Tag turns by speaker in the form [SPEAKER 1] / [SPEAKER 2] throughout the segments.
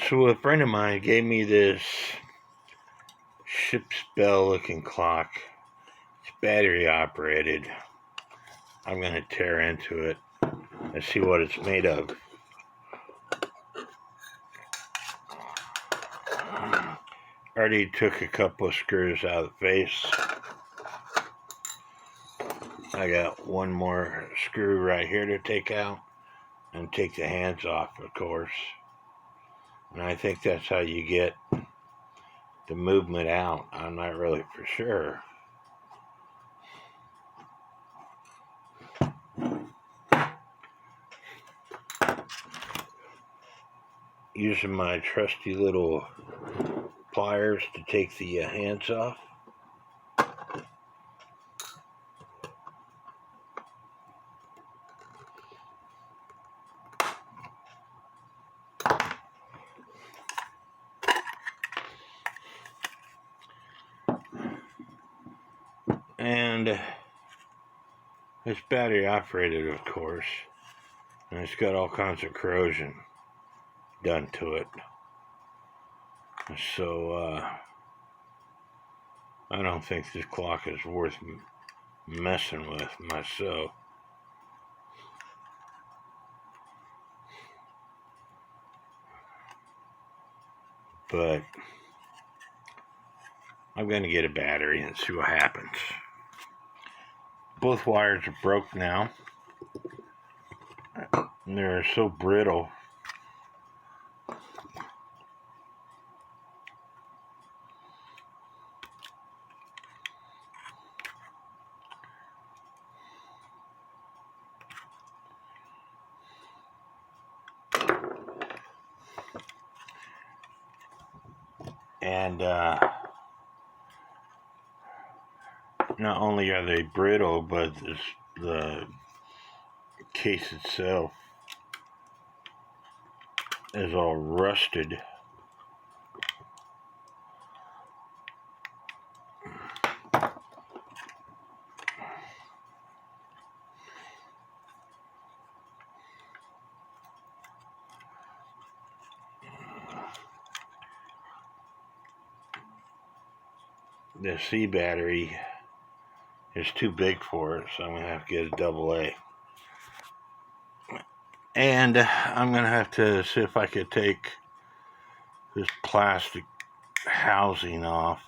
[SPEAKER 1] So a friend of mine gave me this ship's bell looking clock. It's battery operated. I'm going to tear into it and see what it's made of. Already took a couple of screws out of the face. I got one more screw right here to take out and take the hands off, of course. And I think that's how you get the movement out. I'm not really for sure. Using my trusty little pliers to take the hands off. And it's battery operated, of course, and it's got all kinds of corrosion done to it. So I don't think this clock is worth messing with myself. But I'm going to get a battery and see what happens. Both wires are broke now. And they're so brittle. And not only are they brittle, but the case itself is all rusted. The C battery is too big for it, so I'm going to have to get a double A. And I'm going to have to see if I could take this plastic housing off.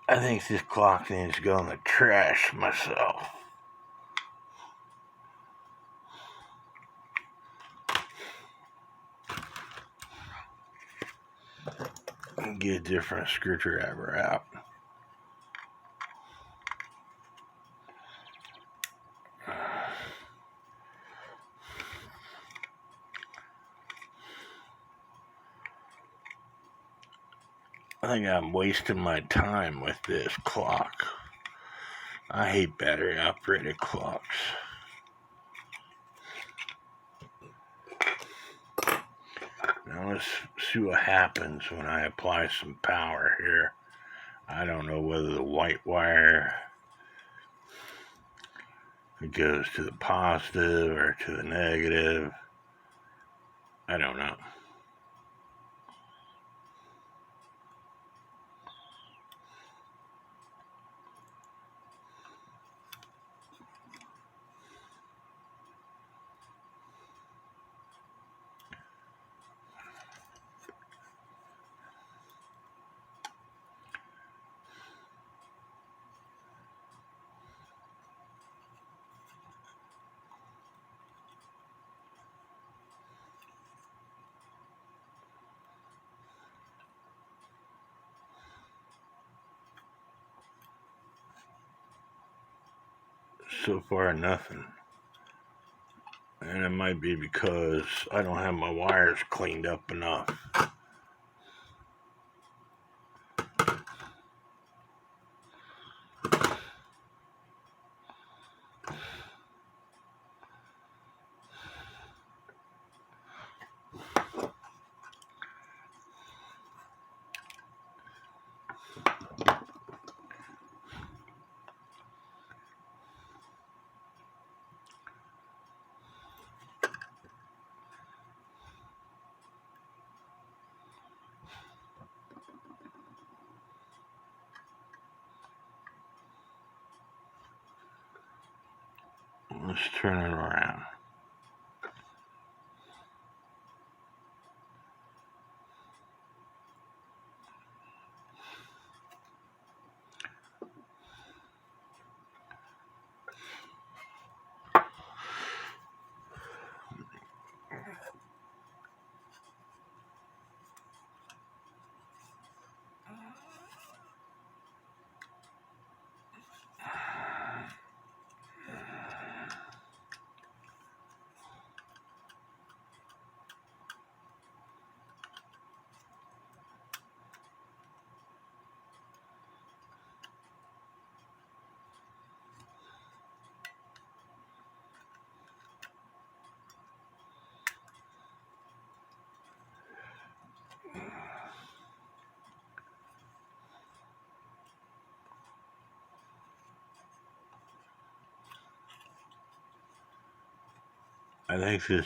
[SPEAKER 1] I think this clock needs to go in the trash myself. Get a different screwdriver out. I think I'm wasting my time with this clock. I hate battery operated clocks. Now let's see what happens when I apply some power here. I don't know whether the white wire goes to the positive or to the negative. I don't know. So far, nothing. And it might be because I don't have my wires cleaned up enough. Let's turn it around. I think this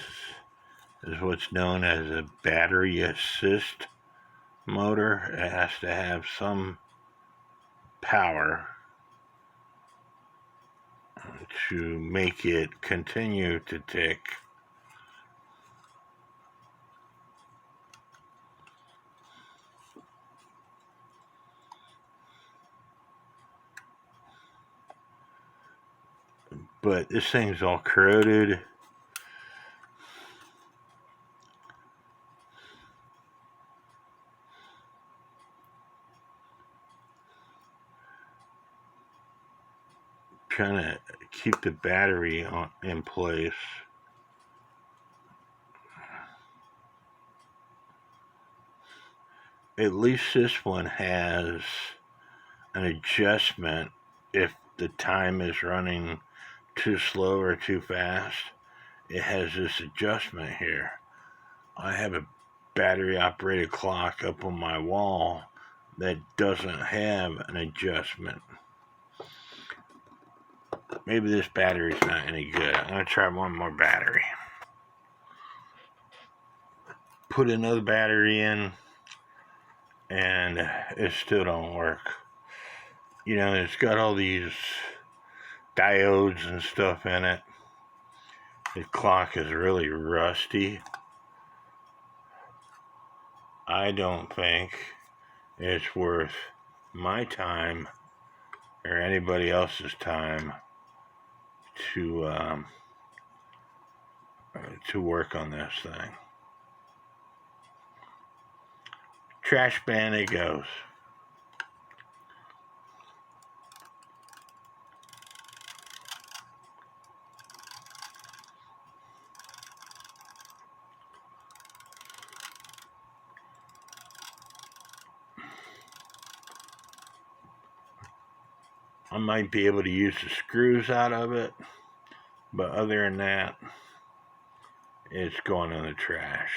[SPEAKER 1] is what's known as a battery assist motor. It has to have some power to make it continue to tick. But this thing's all corroded. Trying to keep the battery in place. At least this one has an adjustment if the time is running too slow or too fast. It has this adjustment here. I have a battery operated clock up on my wall that doesn't have an adjustment. Maybe this battery's not any good. I'm going to try one more battery. Put another battery in, and it still don't work. You know, it's got all these diodes and stuff in it. The clock is really rusty. I don't think it's worth my time or anybody else's time to work on this thing. Trash bin it goes. I might be able to use the screws out of it, but other than that, it's going in the trash.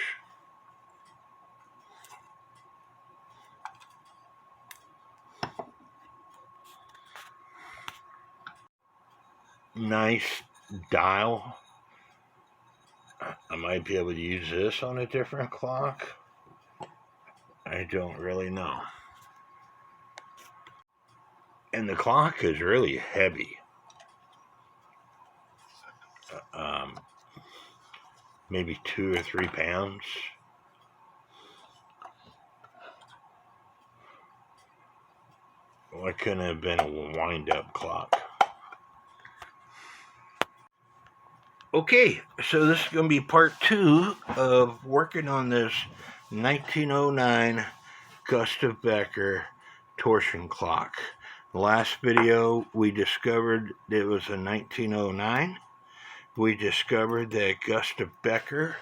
[SPEAKER 1] Nice dial. I might be able to use this on a different clock. I don't really know. And the clock is really heavy. Maybe 2 or 3 pounds. Well, it couldn't have been a wind-up clock. Okay, so this is going to be part 2 of working on this 1909 Gustav Becker torsion clock. The last video we discovered it was a 1909. We discovered that Gustav Becker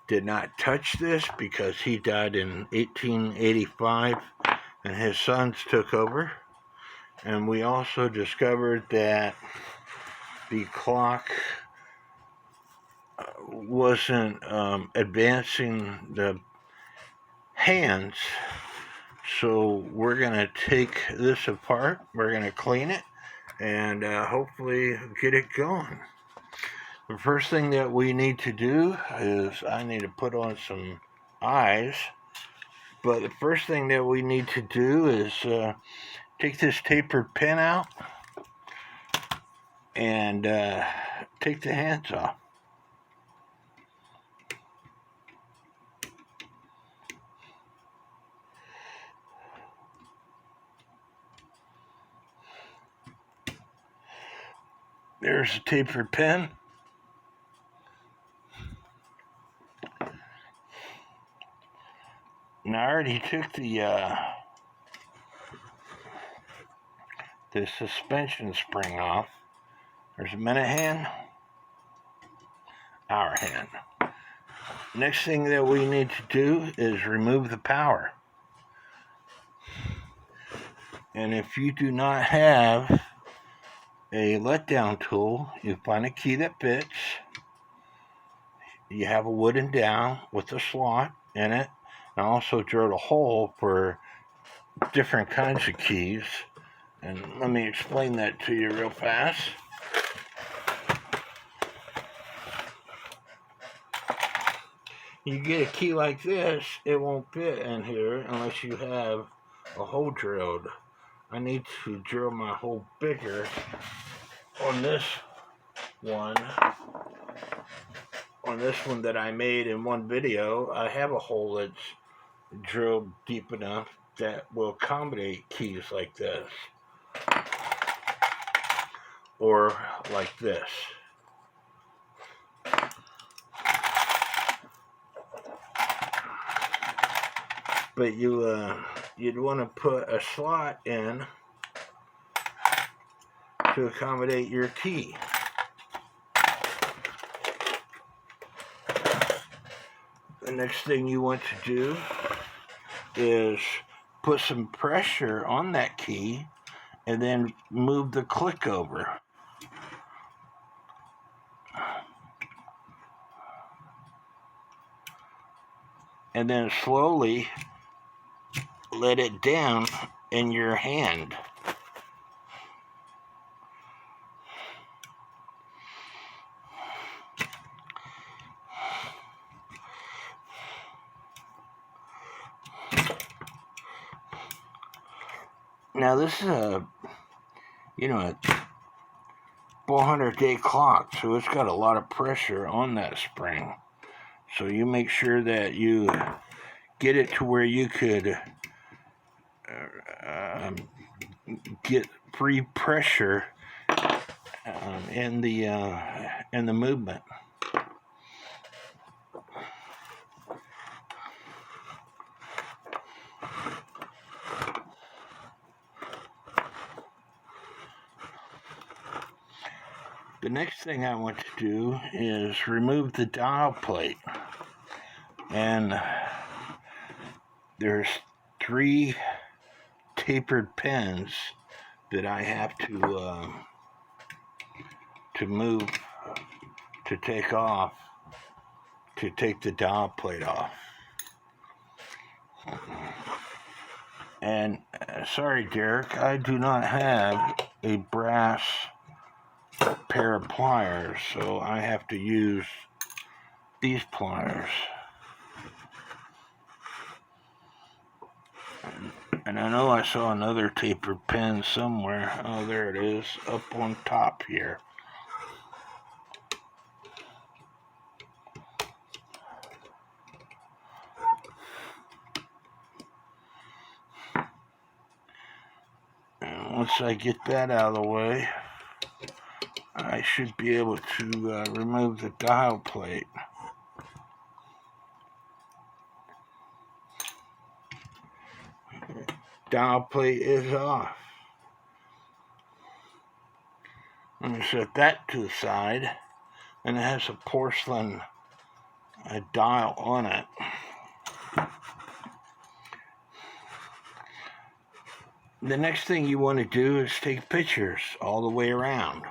[SPEAKER 1] did not touch this because he died in 1885 and his sons took over. And we also discovered that the clock wasn't advancing the hands. So we're going to take this apart, we're going to clean it, and hopefully get it going. The first thing that we need to do is I need to put on some eyes. But the first thing that we need to do is take this tapered pin out and take the hands off. There's a tapered pen. And I already took the suspension spring off. There's a minute hand, hour hand. Next thing that we need to do is remove the power. And if you do not have a letdown tool, you find a key that fits. You have a wooden down with a slot in it. And I also drilled a hole for different kinds of keys. And let me explain that to you real fast. You get a key like this, it won't fit in here unless you have a hole drilled. I need to drill my hole bigger on this one. On this one that I made in one video, I have a hole that's drilled deep enough that will accommodate keys like this. Or like this. But you'd want to put a slot in to accommodate your key. The next thing you want to do is put some pressure on that key and then move the click over. And then slowly let it down in your hand. Now this is a 400-day clock, so it's got a lot of pressure on that spring. So you make sure that you get it to where you could get free pressure in the movement. The next thing I want to do is remove the dial plate. And there's 3 tapered pins that I have to move, to take off, to take the dial plate off. And sorry, Derek, I do not have a brass pair of pliers, so I have to use these pliers. And I know I saw another tapered pen somewhere. Oh, there it is, up on top here. And once I get that out of the way, I should be able to remove the dial plate. Dial plate is off. I'm going to set that to the side, and it has a porcelain dial on it. The next thing you want to do is take pictures all the way around.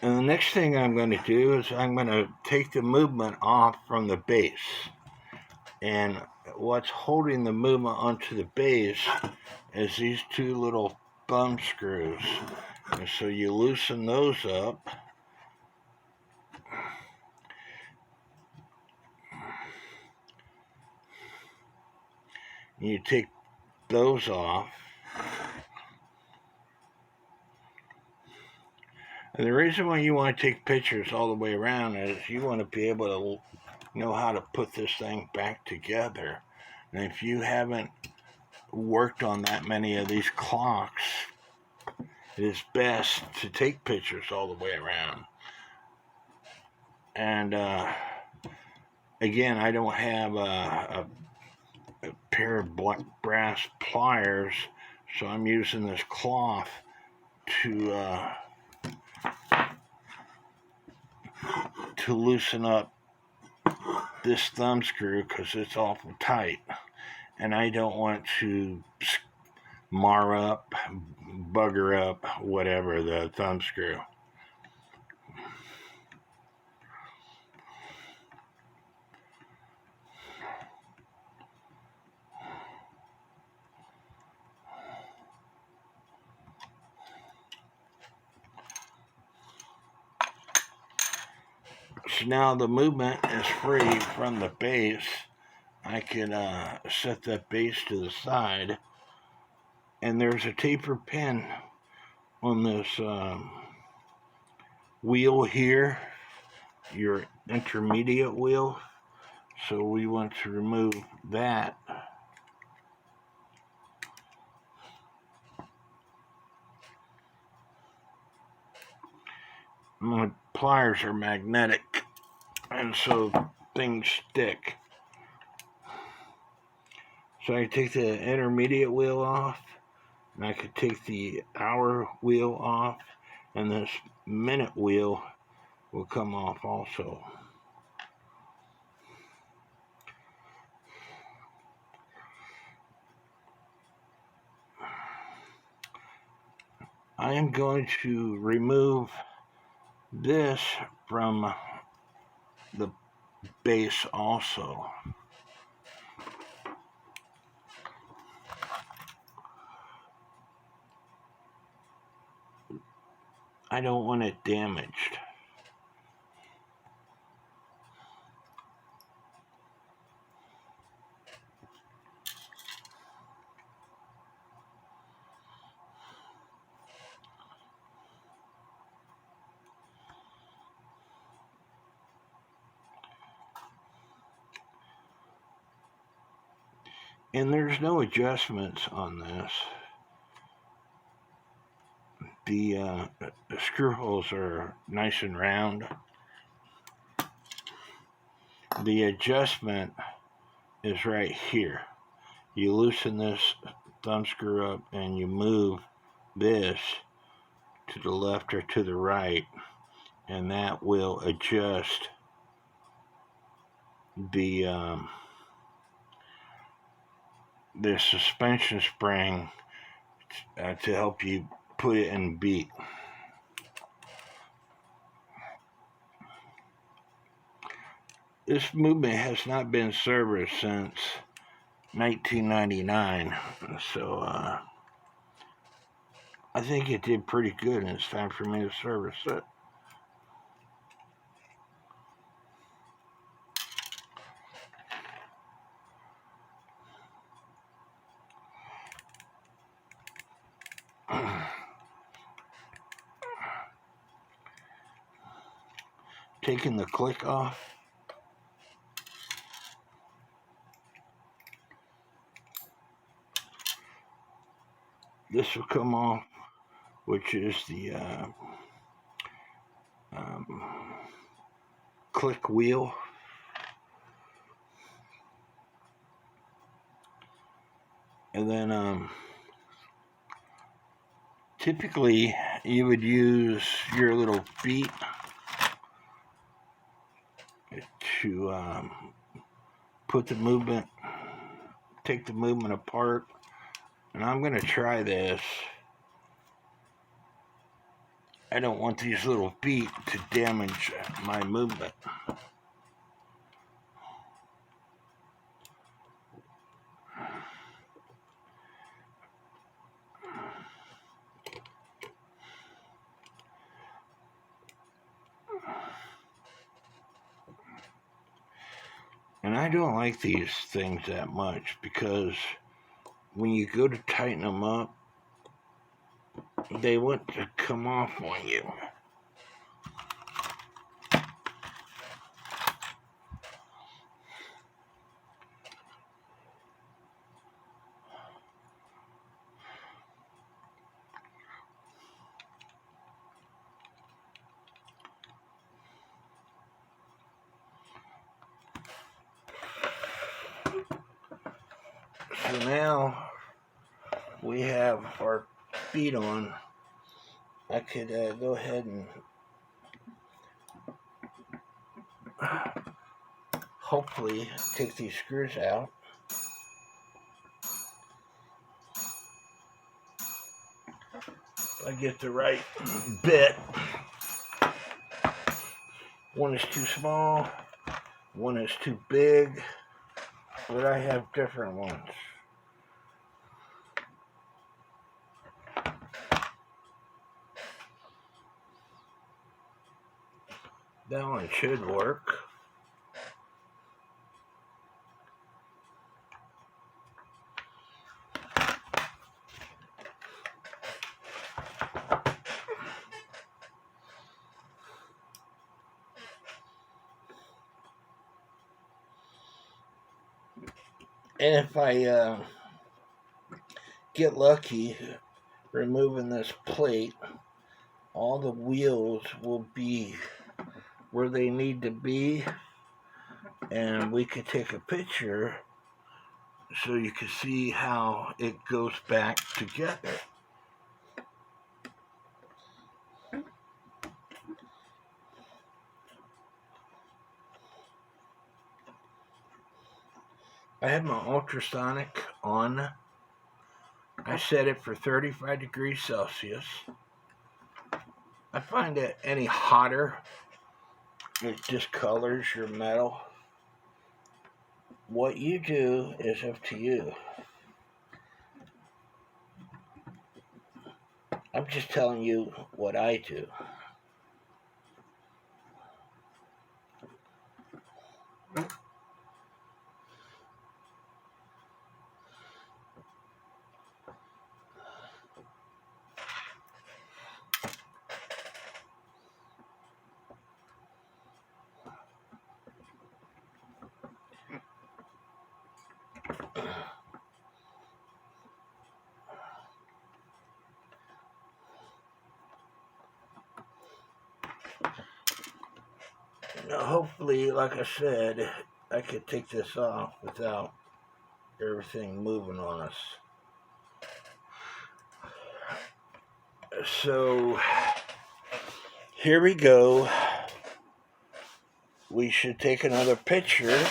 [SPEAKER 1] And the next thing I'm going to do is I'm going to take the movement off from the base. And what's holding the movement onto the base is these 2 little thumb screws. And so you loosen those up. You take those off. And the reason why you want to take pictures all the way around is you want to be able to know how to put this thing back together. And if you haven't worked on that many of these clocks, it is best to take pictures all the way around. And again, I don't have a pair of brass pliers, so I'm using this cloth to loosen up this thumb screw because it's awful tight, and I don't want to mar up, bugger up, whatever, the thumb screw. So now the movement is free from the base. I can set that base to the side, and there's a taper pin on this wheel here, your intermediate wheel. So we want to remove that. My pliers are magnetic, and so things stick. So I take the intermediate wheel off, and I could take the hour wheel off, and this minute wheel will come off also. I am going to remove this from the base also. I don't want it damaged. And there's no adjustments on this. The screw holes are nice and round. The adjustment is right here. You loosen this thumb screw up and you move this to the left or to the right, and that will adjust the suspension spring to help you put it in beat. This movement has not been serviced since 1999, so I think it did pretty good, and it's time for me to service it. Taking the click off. This will come off, which is the click wheel. And then typically you would use your little feet to put the movement, take the movement apart. And I'm going to try this. I don't want these little feet to damage my movement. And I don't like these things that much because when you go to tighten them up, they want to come off on you. So now we have our feet on. I could go ahead and hopefully take these screws out. I get the right bit. One is too small, one is too big, but I have different ones. That one should work. And if I get lucky removing this plate, all the wheels will be where they need to be, and we could take a picture so you can see how it goes back together. I have my ultrasonic on. I set it for 35 degrees Celsius. I find that any hotter, it discolors your metal. What you do is up to you. I'm just telling you what I do. Now, hopefully, like I said, I could take this off without everything moving on us. So, here we go. We should take another picture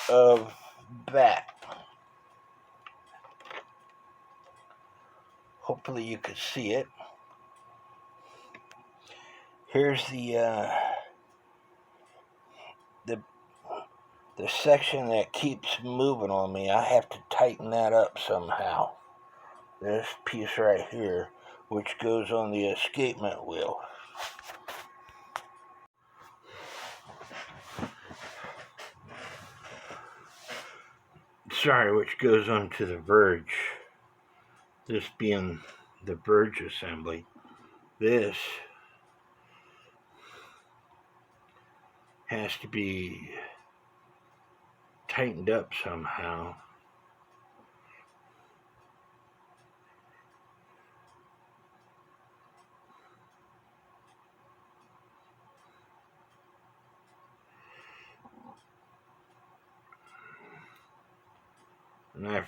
[SPEAKER 1] of that. Hopefully you can see it. Here's the section that keeps moving on me. I have to tighten that up somehow. This piece right here, which goes on the escapement wheel. Sorry, which goes onto the verge. This being the verge assembly. This has to be tightened up somehow. And I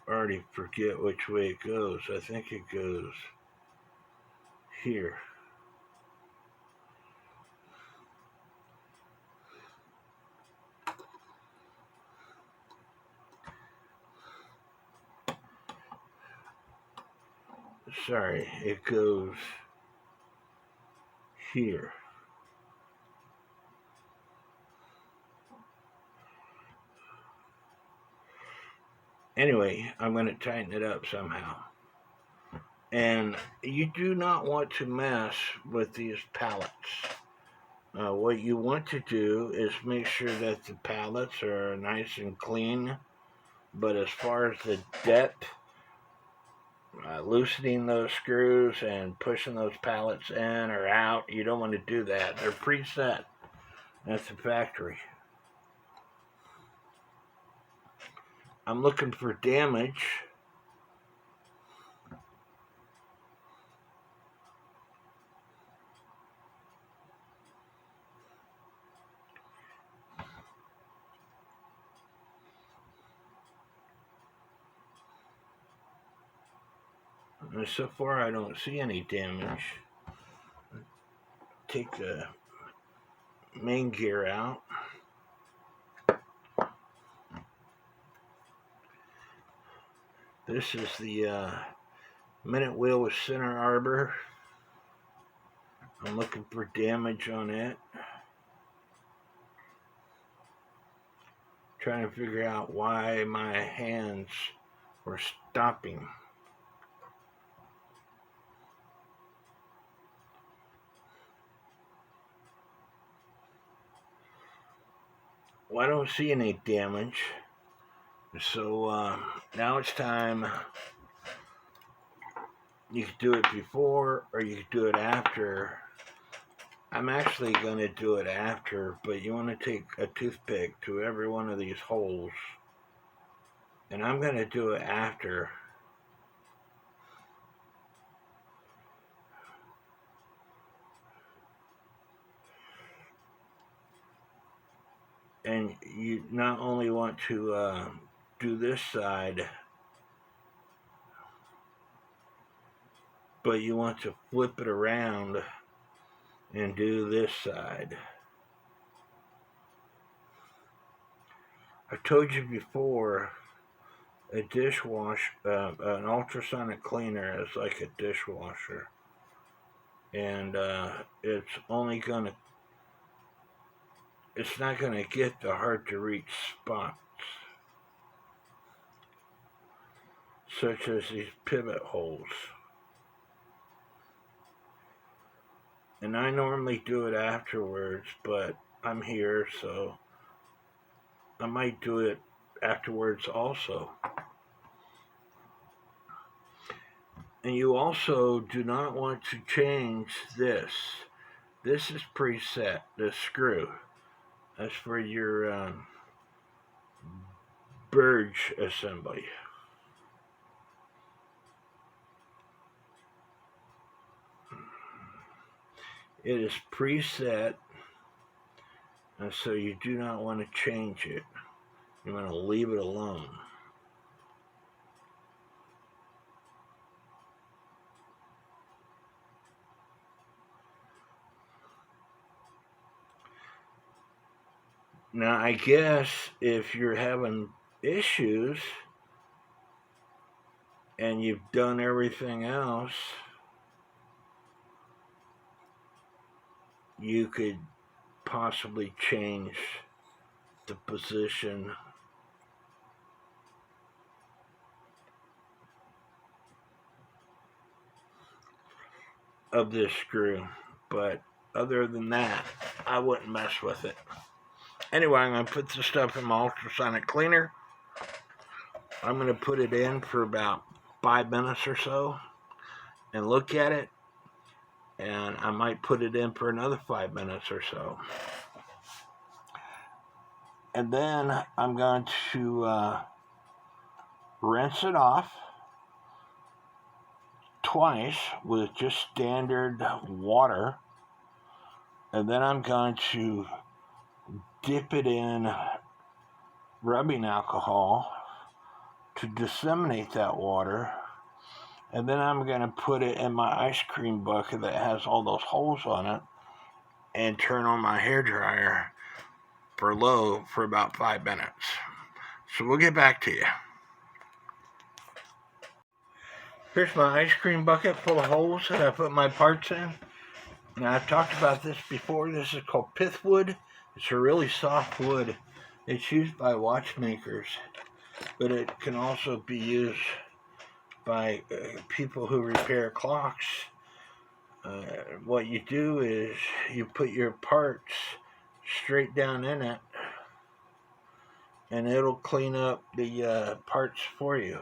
[SPEAKER 1] already forget which way it goes. I think it goes here. Sorry, it goes here. Anyway, I'm going to tighten it up somehow. And you do not want to mess with these pallets. What you want to do is make sure that the pallets are nice and clean. But as far as the depth, loosening those screws and pushing those pallets in or out, you don't want to do that. They're preset at the factory. I'm looking for damage. And so far I don't see any damage. Take the main gear out. This is the minute wheel with center arbor. I'm looking for damage on it. Trying to figure out why my hands were stopping. Well, I don't see any damage. So now it's time. You could do it before or you could do it after. I'm actually going to do it after, but you want to take a toothpick to every one of these holes. And I'm going to do it after. And you not only want to do this side, but you want to flip it around and do this side. I told you before, a dishwasher, an ultrasonic cleaner is like a dishwasher. And it's not gonna get the hard to reach spots, such as these pivot holes. And I normally do it afterwards, but I'm here, so I might do it afterwards also. And you also do not want to change this. This is preset, this screw. That's for your Burge assembly. It is preset, and so you do not want to change it. You want to leave it alone. Now, I guess if you're having issues and you've done everything else, you could possibly change the position of this screw. But other than that, I wouldn't mess with it. Anyway, I'm going to put the stuff in my ultrasonic cleaner. I'm going to put it in for about 5 minutes or so and look at it. And I might put it in for another 5 minutes or so. And then I'm going to rinse it off twice with just standard water. And then I'm going to dip it in rubbing alcohol to disseminate that water. And then I'm going to put it in my ice cream bucket that has all those holes on it and turn on my hairdryer for low for about 5 minutes. So we'll get back to you. Here's my ice cream bucket full of holes that I put my parts in. Now, I've talked about this before. This is called pith wood. It's a really soft wood. It's used by watchmakers, but it can also be used by people who repair clocks. What you do is you put your parts straight down in it, and it'll clean up the parts for you.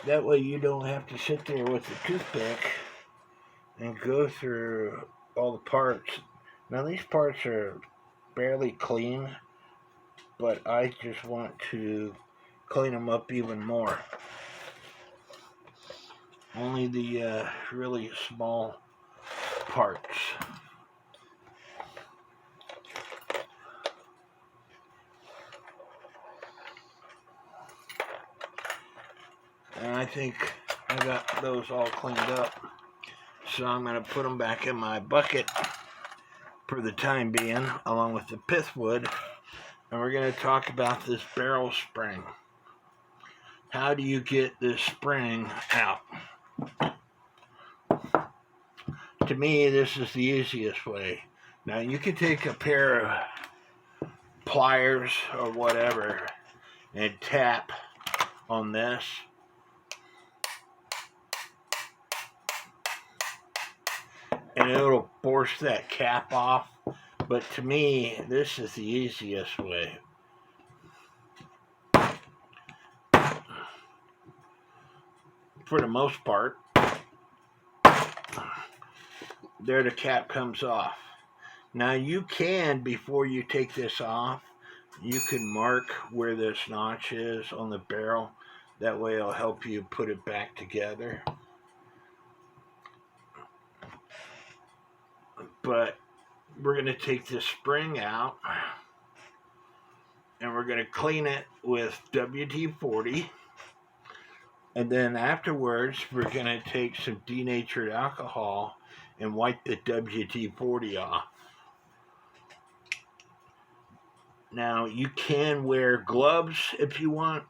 [SPEAKER 1] That way you don't have to sit there with the toothpick and go through all the parts. Now these parts are barely clean, but I just want to clean them up even more. Only the really small parts. And I think I got those all cleaned up. So I'm going to put them back in my bucket for the time being, along with the pith wood. And we're going to talk about this barrel spring. How do you get this spring out? To me, this is the easiest way. Now, you can take a pair of pliers or whatever and tap on this. And it'll force that cap off. But to me, this is the easiest way. For the most part, there the cap comes off. Now you can, before you take this off, you can mark where this notch is on the barrel. That way it'll help you put it back together. But we're going to take this spring out and we're going to clean it with WD-40. And then afterwards, we're going to take some denatured alcohol and wipe the WD-40 off. Now, you can wear gloves if you want.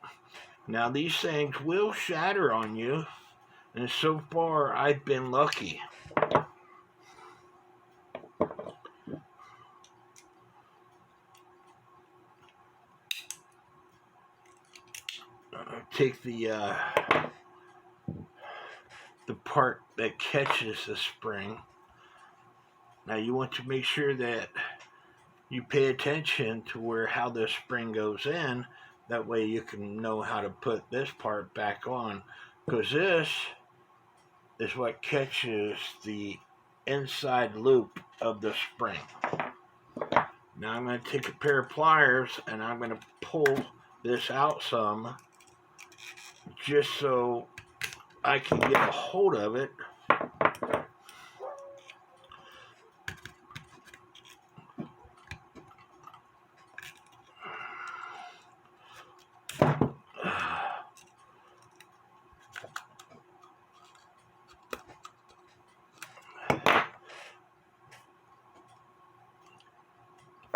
[SPEAKER 1] Now, these things will shatter on you. And so far, I've been lucky. Take the part that catches the spring. Now you want to make sure that you pay attention to how the spring goes in. That way you can know how to put this part back on, because this is what catches the inside loop of the spring. Now I'm going to take a pair of pliers and I'm going to pull this out some, just so I can get a hold of it.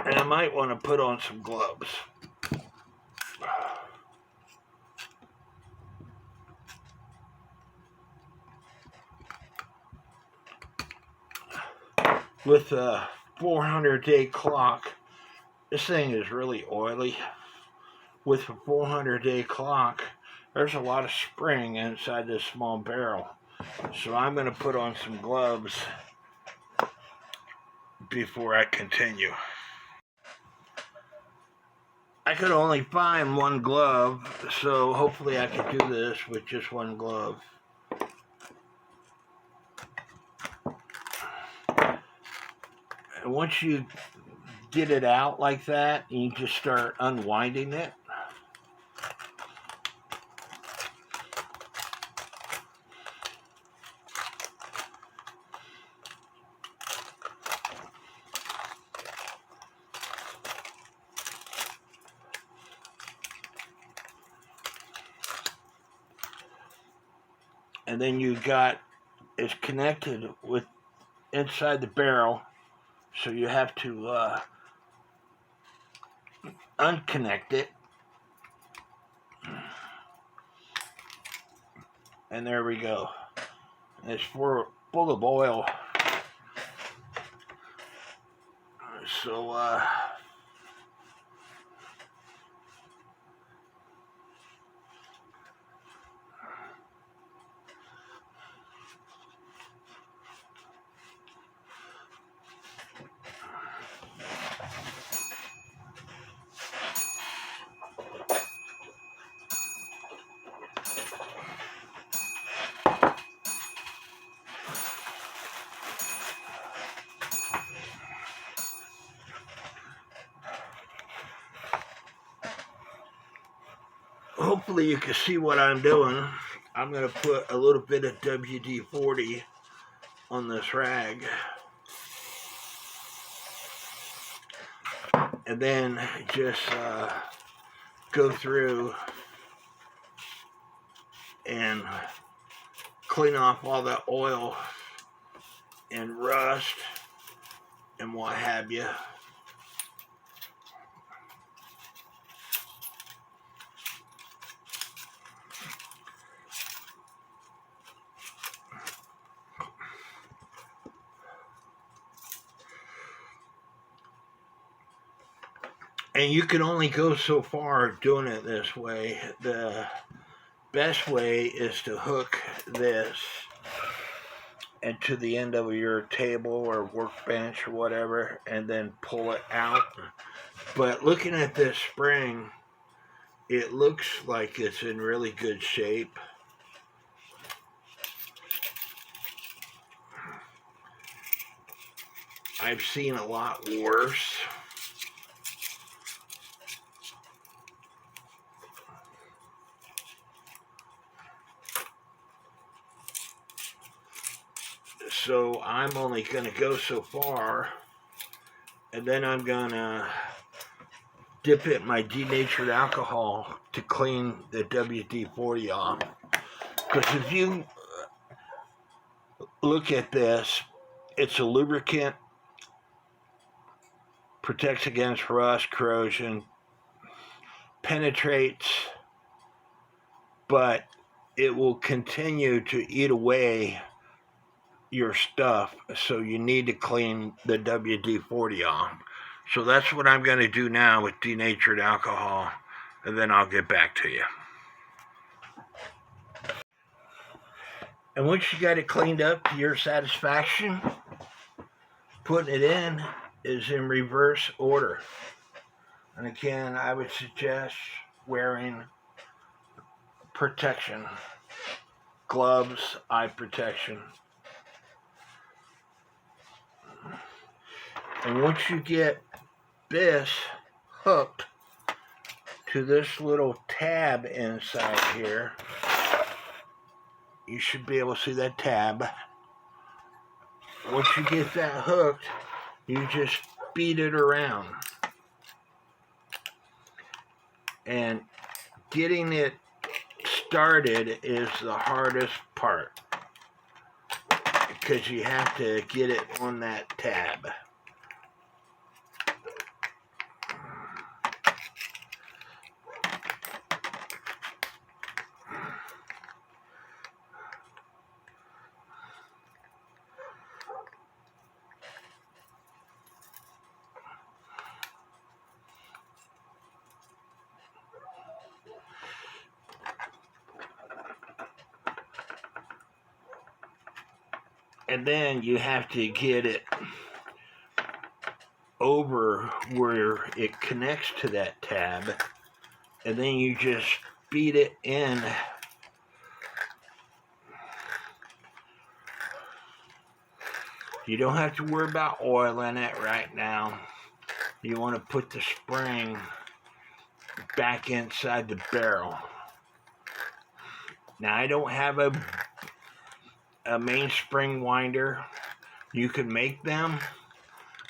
[SPEAKER 1] And I might want to put on some gloves. With a 400-day clock, this thing is really oily. With a 400-day clock, there's a lot of spring inside this small barrel. So I'm going to put on some gloves before I continue. I could only find one glove, so hopefully I can do this with just one glove. And once you get it out like that, you just start unwinding it. And then it's connected with inside the barrel, so you have to unconnect it. And there we go. It's full of oil. So hopefully you can see what I'm doing. I'm going to put a little bit of WD-40 on this rag. And then just go through and clean off all the oil and rust and what have you. And you can only go so far doing it this way. The best way is to hook this into the end of your table or workbench or whatever, and then pull it out. But looking at this spring, it looks like it's in really good shape. I've seen a lot worse. So I'm only going to go so far, and then I'm going to dip it in my denatured alcohol to clean the WD-40 off. Because if you look at this, it's a lubricant, protects against rust, corrosion, penetrates, but it will continue to eat away your stuff, so you need to clean the WD-40 off. So that's what I'm going to do now with denatured alcohol, and then I'll get back to you. And once you got it cleaned up to your satisfaction, putting it in is in reverse order. And again, I would suggest wearing protection, gloves, eye protection. And once you get this hooked to this little tab inside here, you should be able to see that tab. Once you get that hooked, you just beat it around. And getting it started is the hardest part, because you have to get it on that tab. And then you have to get it over where it connects to that tab, and then you just beat it in. You don't have to worry about oiling it right now. You want to put the spring back inside the barrel. Now, I don't have a mainspring winder. You can make them.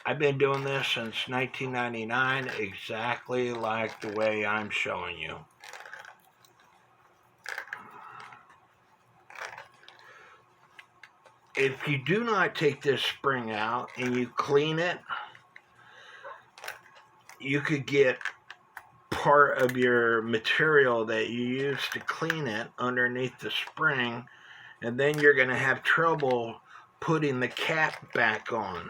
[SPEAKER 1] I've been doing this since 1999, exactly like the way I'm showing you. If you do not take this spring out and you clean it, you could get part of your material that you use to clean it underneath the spring, and then you're going to have trouble putting the cap back on.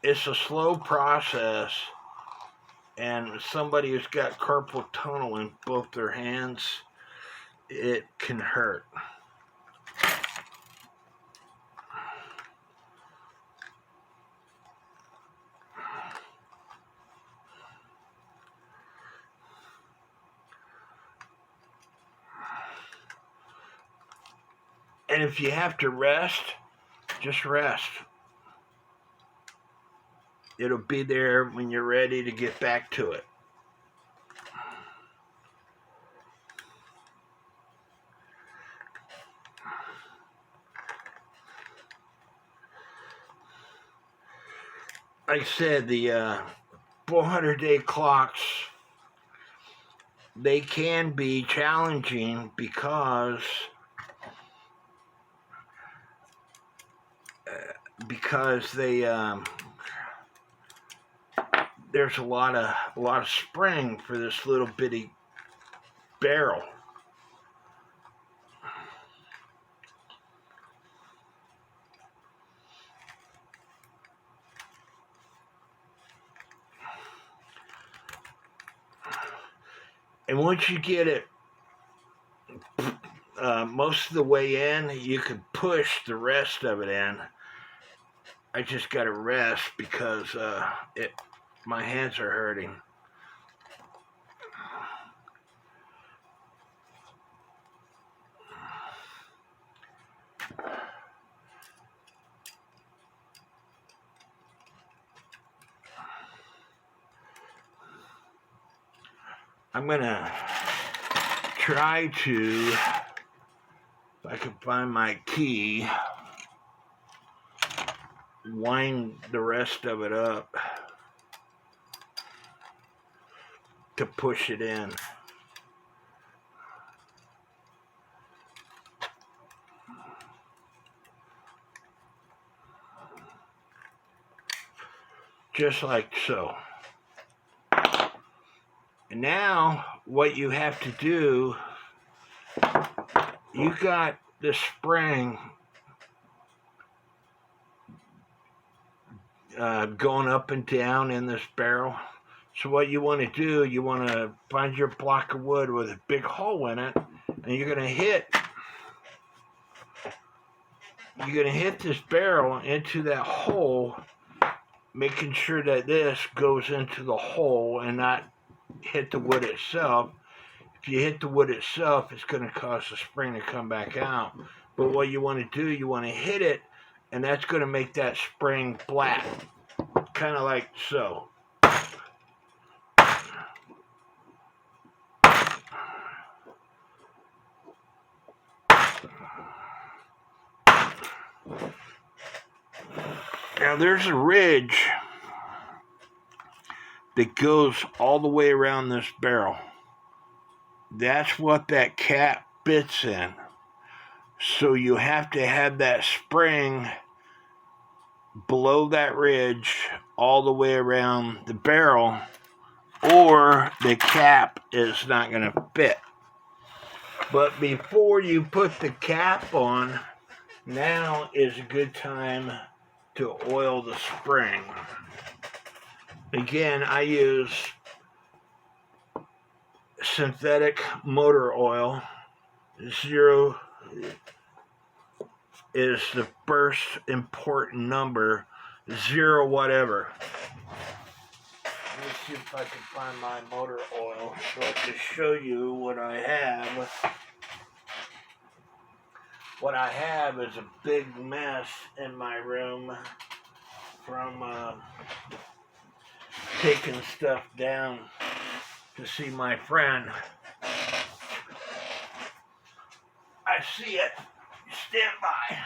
[SPEAKER 1] It's a slow process, and somebody who's got carpal tunnel in both their hands, it can hurt. And if you have to rest, just rest. It'll be there when you're ready to get back to it. Like I said, the 400-day clocks, they can be challenging because they there's a lot of spring for this little bitty barrel. And once you get it most of the way in, you can push the rest of it in. I just got to rest because my hands are hurting. I'm gonna try to, if I can find my key, wind the rest of it up to push it in. Just like so. And now what you have to do, you got the spring going up and down in this barrel. So what you want to do, you want to find your block of wood with a big hole in it, and you're going to hit this barrel into that hole, making sure that this goes into the hole and not hit the wood itself. If you hit the wood itself, it's going to cause the spring to come back out. But what you want to do, you want to hit it, and that's going to make that spring flat, kind of like so. Now there's a ridge that goes all the way around this barrel. That's what that cap fits in. So you have to have that spring below that ridge all the way around the barrel, or the cap is not going to fit. But before you put the cap on, now is a good time to oil the spring. Again, I use synthetic motor oil. 0 is the first important number, 0 whatever. Let me see if I can find my motor oil so I can show you what I have. What I have is a big mess in my room from taking stuff down to see my friend. I see it. Stand by.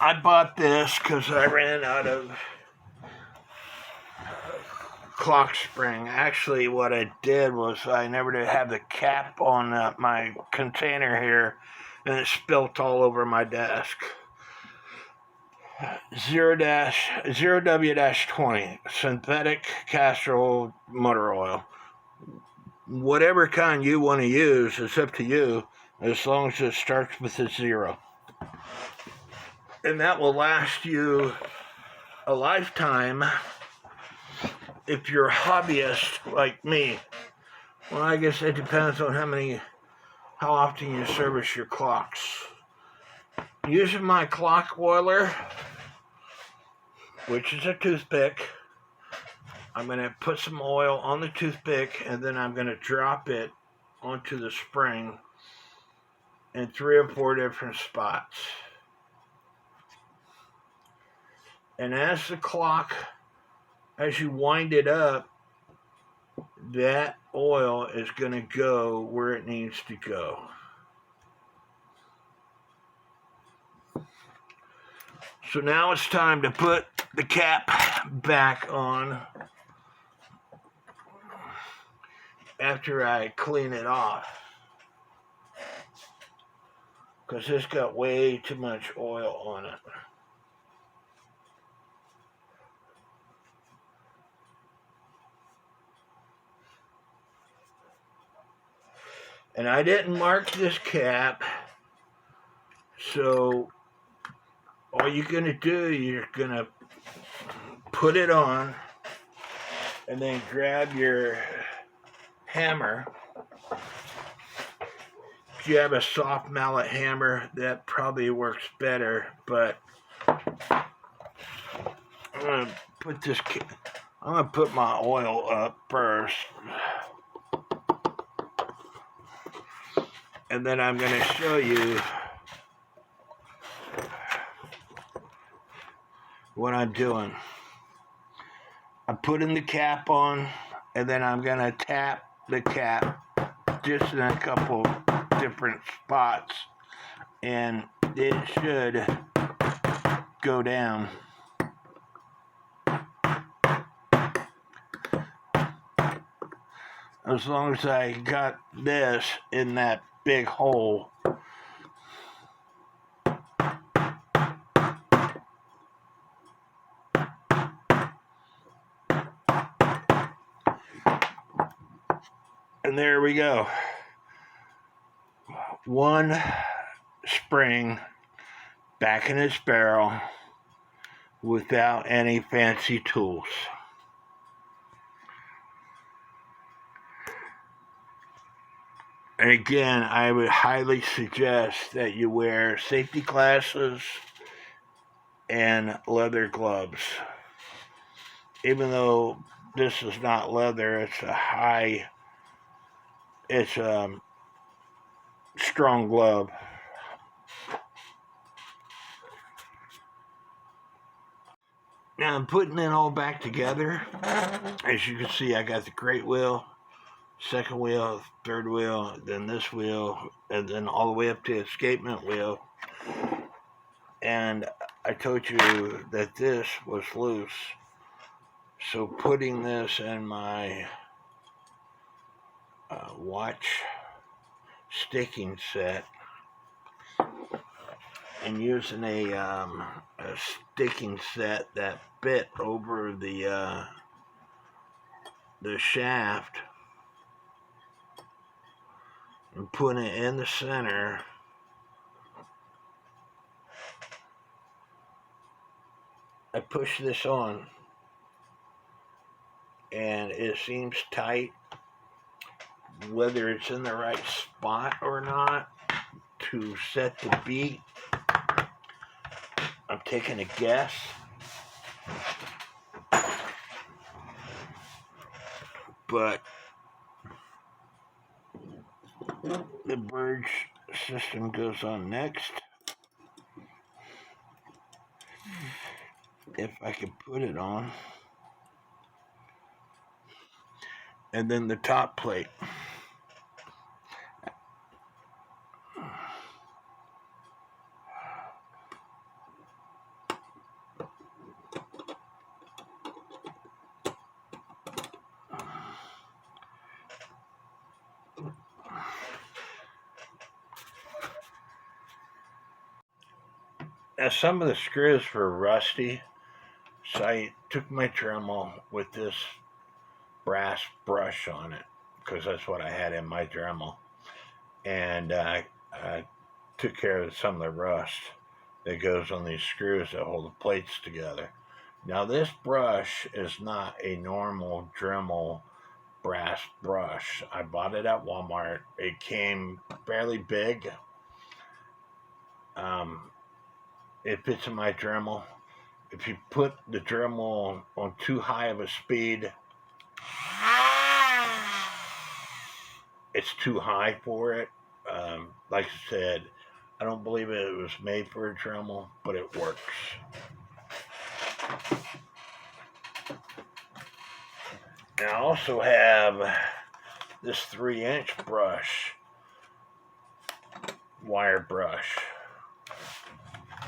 [SPEAKER 1] I bought this because I ran out of clock spring. Actually, what I did was I never did have the cap on my container here, and it spilt all over my desk. 0W-20 synthetic castor oil motor oil. Whatever kind you want to use, it's up to you, as long as it starts with a 0. And that will last you a lifetime if you're a hobbyist like me. Well, I guess it depends on how often you service your clocks. Using my clock oiler, which is a toothpick, I'm going to put some oil on the toothpick, and then I'm going to drop it onto the spring in 3 or 4 different spots. And as you wind it up, that oil is going to go where it needs to go. So now it's time to put the cap back on after I clean it off, because it's got way too much oil on it. And I didn't mark this cap, so all you're going to do, you're going to put it on and then grab your hammer. If you have a soft mallet hammer, that probably works better, but I'm going to put my oil up first. And then I'm going to show you what I'm doing. I'm putting the cap on, and then I'm going to tap the cap just in a couple different spots, and it should go down. As long as I got this in that big hole. And there we go. One spring back in its barrel without any fancy tools. And again, I would highly suggest that you wear safety glasses and leather gloves. Even though this is not leather, it's a strong glove. Now I'm putting it all back together. As you can see, I got the great wheel, second wheel, third wheel, then this wheel, and then all the way up to the escapement wheel. And I told you that this was loose. So putting this in my watch sticking set and using a sticking set that bit over the shaft and putting it in the center, I push this on and it seems tight. Whether it's in the right spot or not to set the beat, I'm taking a guess. But the bridge system goes on next. If I can put it on. And then the top plate. Now some of the screws were rusty, so I took my Dremel with this brass brush on it, because that's what I had in my Dremel, and I took care of some of the rust that goes on these screws that hold the plates together. Now this brush is not a normal Dremel brass brush. I bought it at Walmart. It came fairly big. It fits in my Dremel. If you put the Dremel on too high of a speed, it's too high for it. Like I said, I don't believe it was made for a Dremel, but it works. And I also have this 3-inch brush, wire brush.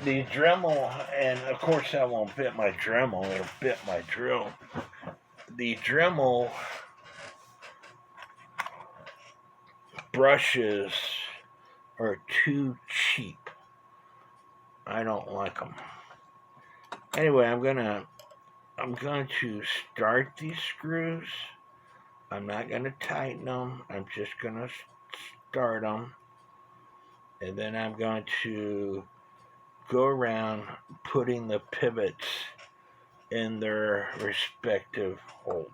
[SPEAKER 1] The Dremel, and of course that won't fit my Dremel, it'll fit my drill. The Dremel brushes are too cheap. I don't like them. Anyway, I'm going to start these screws. I'm not going to tighten them. I'm just going to start them. And then I'm going to go around putting the pivots in their respective holes.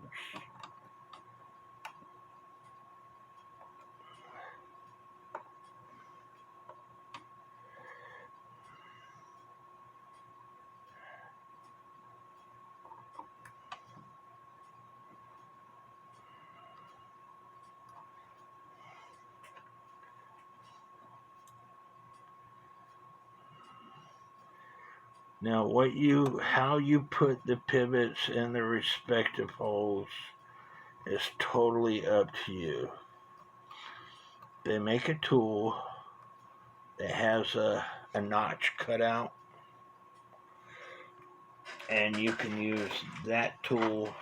[SPEAKER 1] Now, how you put the pivots in the respective holes is totally up to you. They make a tool that has a notch cut out, and you can use that tool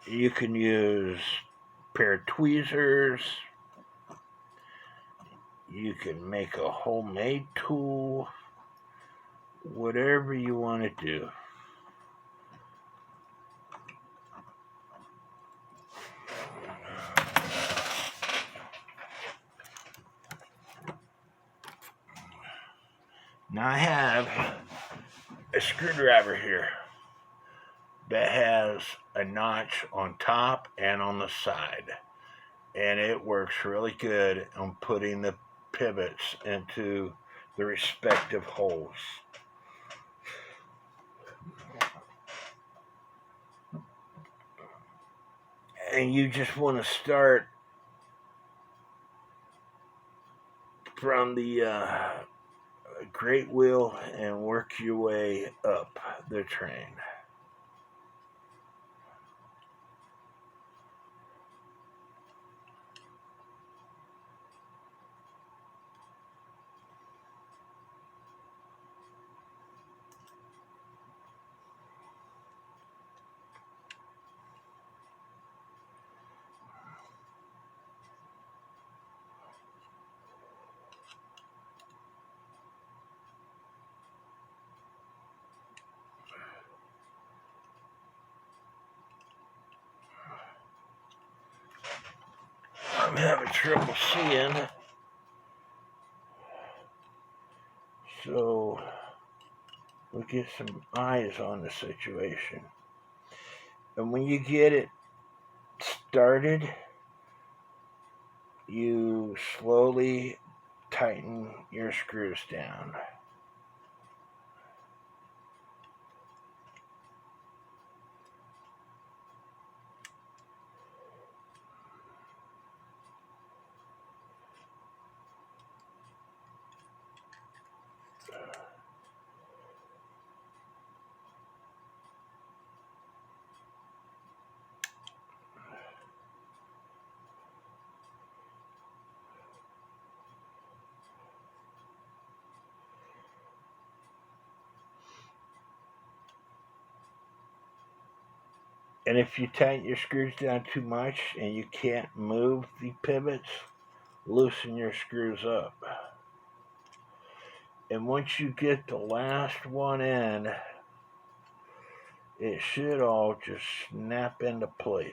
[SPEAKER 1] you can use a pair of tweezers. You can make a homemade tool, whatever you want to do. Now I have a screwdriver here that has a notch on top and on the side, and it works really good on putting the pivots into the respective holes. And you just want to start from the great wheel and work your way up the train. I'm having trouble seeing, so we'll get some eyes on the situation. And when you get it started, you slowly tighten your screws down. And if you tighten your screws down too much and you can't move the pivots, loosen your screws up. And once you get the last one in, it should all just snap into place.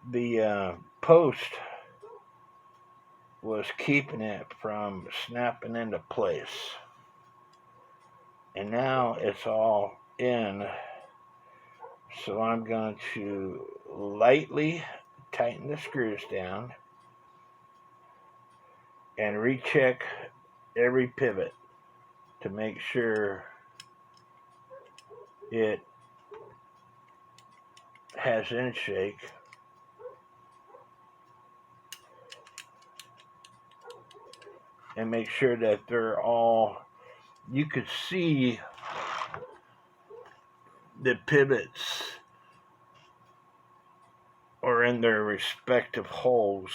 [SPEAKER 1] the post was keeping it from snapping into place. And now it's all in. So I'm going to lightly tighten the screws down and recheck every pivot to make sure it has in shake. And make sure that they're all, you could see the pivots are in their respective holes.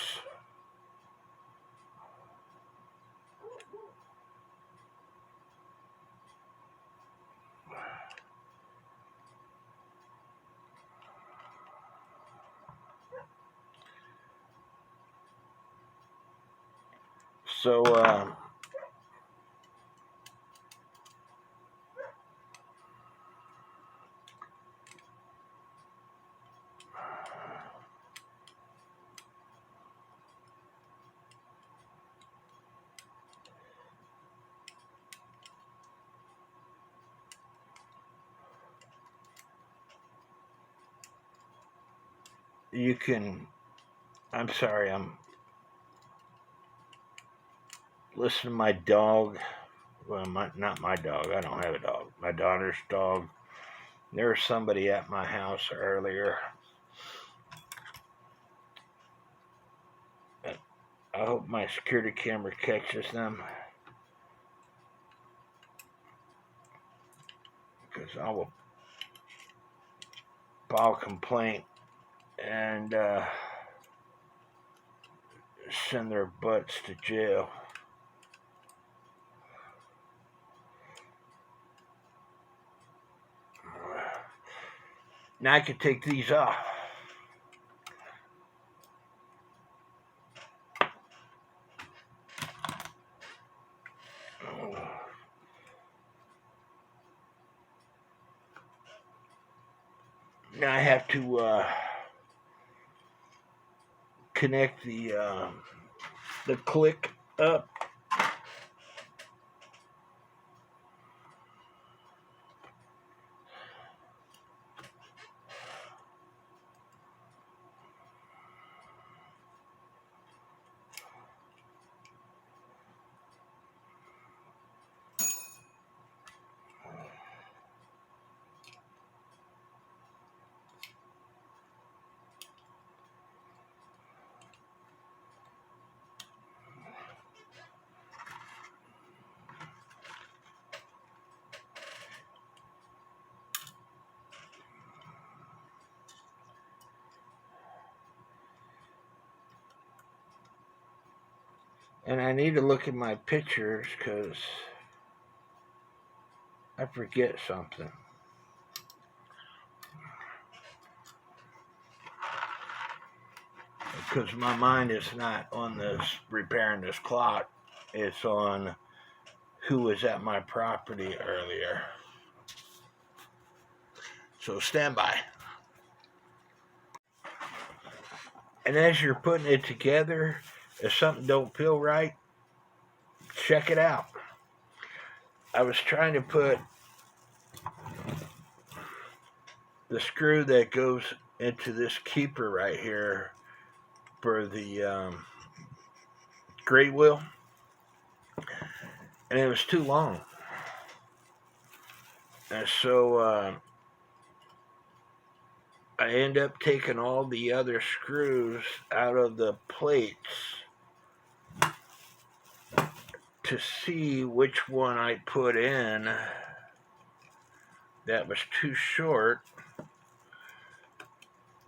[SPEAKER 1] So you can, I'm sorry, I'm listening to my dog. Well, not my dog. I don't have a dog. My daughter's dog. There was somebody at my house earlier. I hope my security camera catches them, because I will file a complaint and send their butts to jail. Now I can take these off. Now I have to connect the click up. And I need to look at my pictures because I forget something. Because my mind is not on this repairing this clock. It's on who was at my property earlier. So stand by. And as you're putting it together, if something don't feel right, check it out. I was trying to put the screw that goes into this keeper right here for the great wheel, and it was too long. And so I end up taking all the other screws out of the plates to see which one I put in that was too short,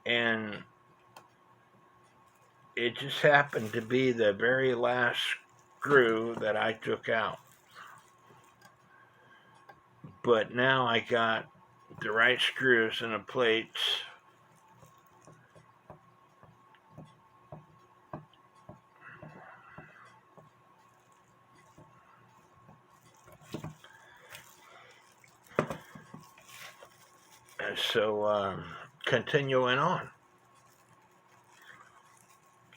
[SPEAKER 1] and it just happened to be the very last screw that I took out. But now I got the right screws in the plates. And so continuing on.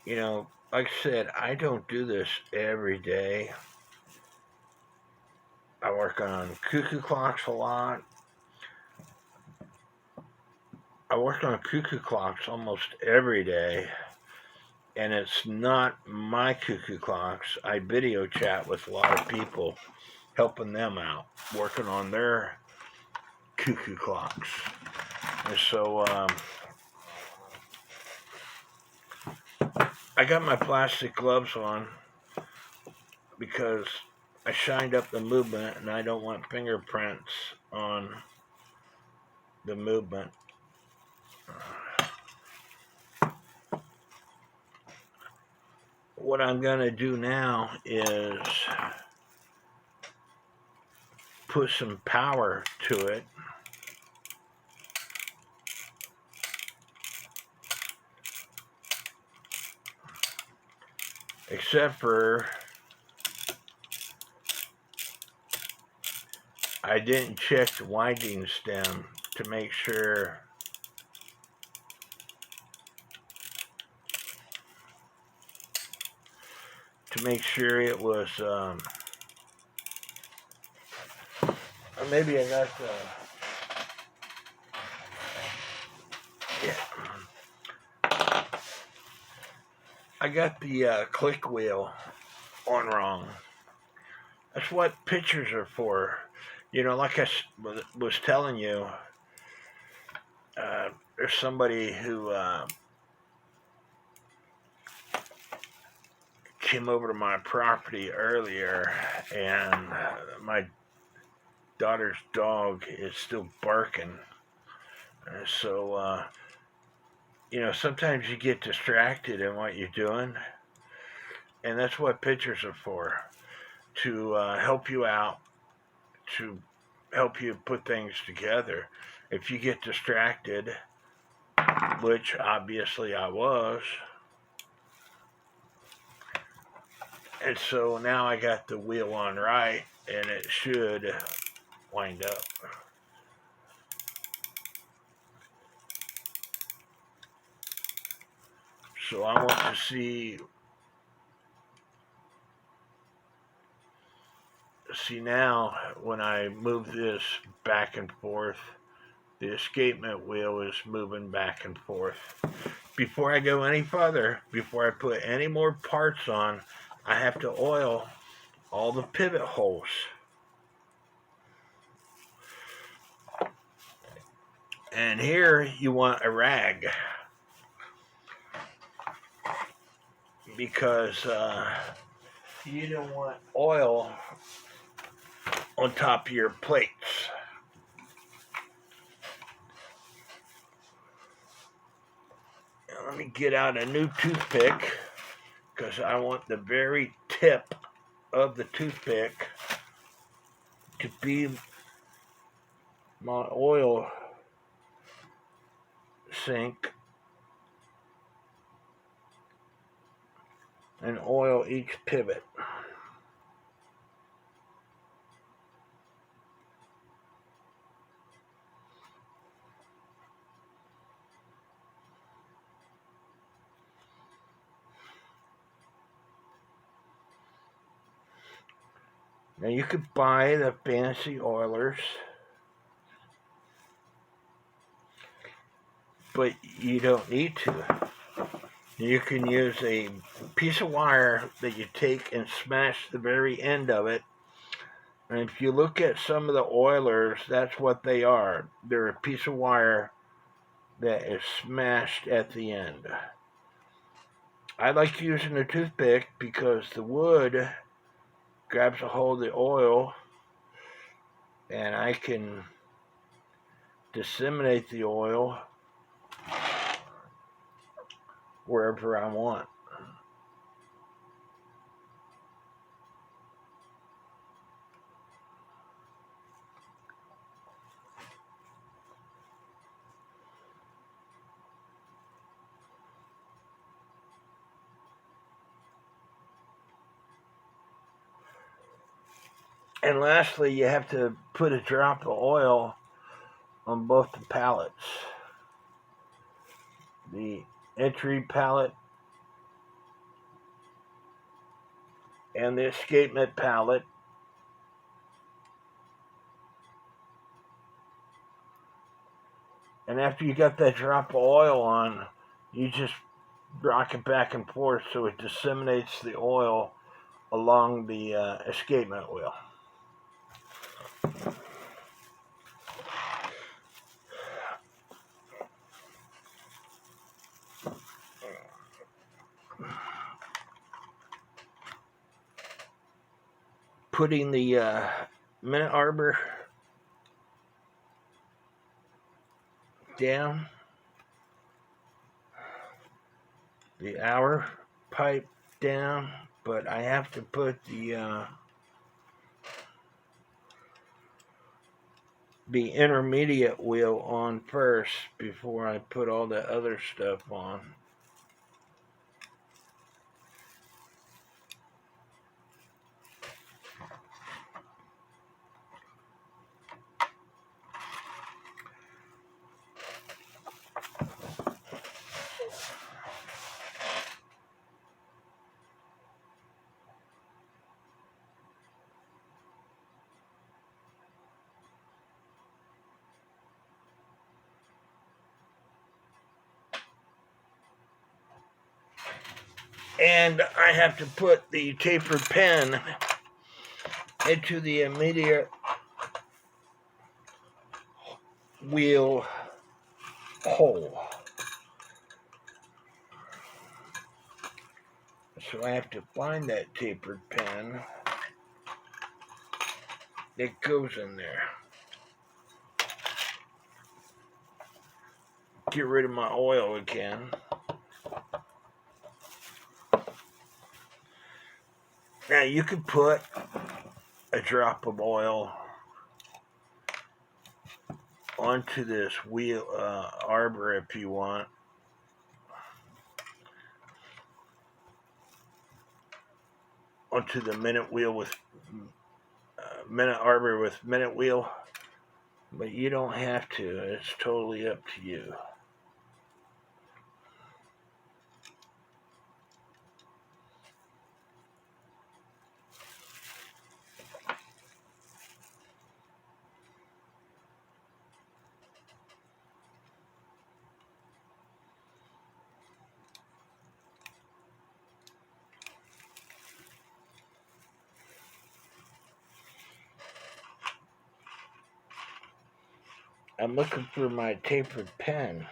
[SPEAKER 1] You know, like I said, I don't do this every day. I work on cuckoo clocks a lot. I work on cuckoo clocks almost every day, and it's not my cuckoo clocks. I video chat with a lot of people, helping them out, working on their cuckoo clocks. And so I got my plastic gloves on because I shined up the movement and I don't want fingerprints on the movement. What I'm going to do now is put some power to it. Except for I didn't check the winding stem to make sure it was or maybe I got the I got the click wheel on wrong. That's what pictures are for. You know, like I was telling you, there's somebody who came over to my property earlier, and my daughter's dog is still barking. So, you know, sometimes you get distracted in what you're doing, and that's what pictures are for, to help you out, to help you put things together. If you get distracted, which obviously I was, and so now I got the wheel on right, and it should wind up. So I want to see now when I move this back and forth, the escapement wheel is moving back and forth. Before I go any further, before I put any more parts on, I have to oil all the pivot holes. And here you want a rag, because you don't want oil on top of your plates. Now let me get out a new toothpick, because I want the very tip of the toothpick to be my oil sink, and oil each pivot. Now you could buy the fancy oilers, but you don't need to. You can use a piece of wire that you take and smash the very end of it. And if you look at some of the oilers, that's what they are. They're a piece of wire that is smashed at the end. I like using a toothpick because the wood grabs a hold of the oil, and I can disseminate the oil wherever I want. And lastly, you have to put a drop of oil on both the pallets. The entry pallet and the escapement pallet. And after you got that drop of oil on, you just rock it back and forth so it disseminates the oil along the escapement wheel. Putting the minute arbor down, the hour pipe down, but I have to put the intermediate wheel on first before I put all the other stuff on. And I have to put the tapered pen into the immediate wheel hole. So I have to find that tapered pen that goes in there. Get rid of my oil again. Now you could put a drop of oil onto this wheel arbor if you want. Onto the minute wheel with minute arbor with minute wheel, but you don't have to. It's totally up to you. I'm looking for my tapered pen.